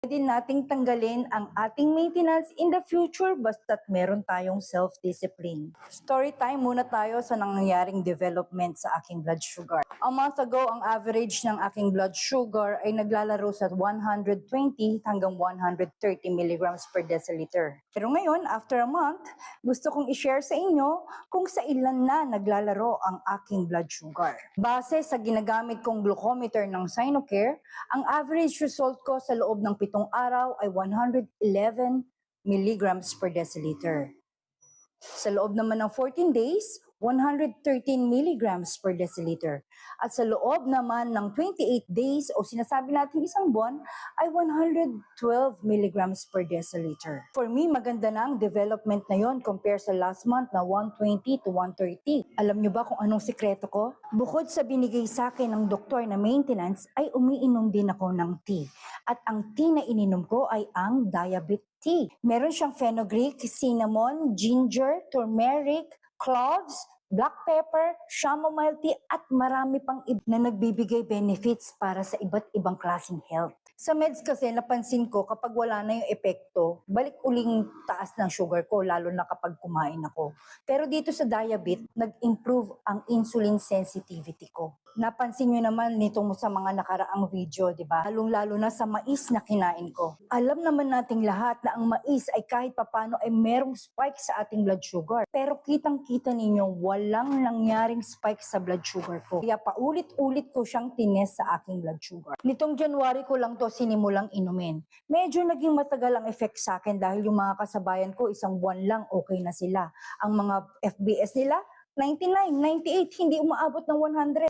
Pwede nating tanggalin ang ating maintenance in the future basta't meron tayong self-discipline. Story time muna tayo sa nangyayaring development sa aking blood sugar. A month ago, ang average ng aking blood sugar ay naglalaro sa 120 hanggang 130 milligrams per deciliter. Pero ngayon, after a month, gusto kong i-share sa inyo kung sa ilan na naglalaro ang aking blood sugar. Base sa ginagamit kong glucometer ng Sinocare, ang average result ko sa loob ng 7 araw ay 111 milligrams per deciliter. Sa loob naman ng 14 days, 113 milligrams per deciliter. At sa loob naman ng 28 days o sinasabi natin isang buwan ay 112 milligrams per deciliter. For me, maganda na ang development na yon compare sa last month na 120 to 130. Alam nyo ba kung anong sikreto ko? Bukod sa binigay sa akin ng doktor na maintenance, ay umiinom din ako ng tea. At ang tea na ininom ko ay ang diabetes tea. Meron siyang fenugreek, cinnamon, ginger, turmeric, cloves, black pepper, chamomile tea at marami pang iba na nagbibigay benefits para sa iba't ibang klaseng health. Sa meds kasi napansin ko kapag wala na yung epekto, balik uling taas ng sugar ko lalo na kapag kumain ako. Pero dito sa diabetes, nag-improve ang insulin sensitivity ko. Napansin nyo naman nitong sa mga nakaraang video, di ba? Lalong-lalo na sa mais na kinain ko. Alam naman nating lahat na ang mais ay kahit papano ay merong spike sa ating blood sugar. Pero kitang-kita ninyo, walang nangyaring spike sa blood sugar ko. Kaya paulit-ulit ko siyang tinest sa aking blood sugar. Nitong January ko lang to sinimulang inumin. Medyo naging matagal ang effect sa akin dahil yung mga kasabayan ko isang buwan lang okay na sila. Ang mga FBS nila, 99, 98, hindi umaabot ng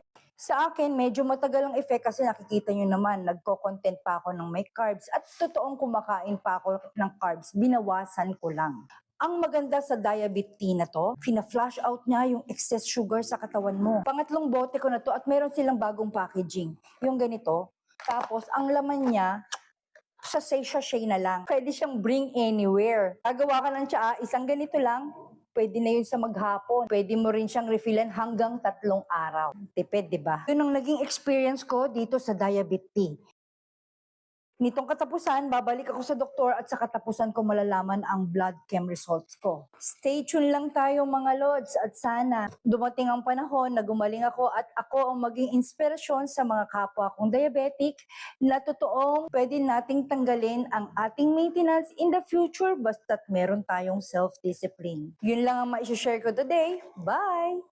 100. Sa akin, medyo matagal ang effect kasi nakikita nyo naman, nagko-content pa ako ng may carbs at totoong kumakain pa ako ng carbs, binawasan ko lang. Ang maganda sa diabetes tea na to, fina-flush out niya yung excess sugar sa katawan mo. Pangatlong bote ko na to at meron silang bagong packaging. Yung ganito. Tapos, ang laman niya, sa sachet na lang. Pwede siyang bring anywhere. Gagawa ka ng tsaa, isang ganito lang, pwede na yun sa maghapon. Pwede mo rin siyang refillan hanggang 3 araw. Tipid, di ba? Yun ang naging experience ko dito sa diabetes tea. Nitong katapusan, babalik ako sa doktor at sa katapusan ko malalaman ang blood chem results ko. Stay tuned lang tayo mga lods at sana dumating ang panahon na gumaling ako at ako ang maging inspirasyon sa mga kapwa kong diabetic na totoong pwede nating tanggalin ang ating maintenance in the future basta't meron tayong self-discipline. Yun lang ang ma-share ko today. Bye!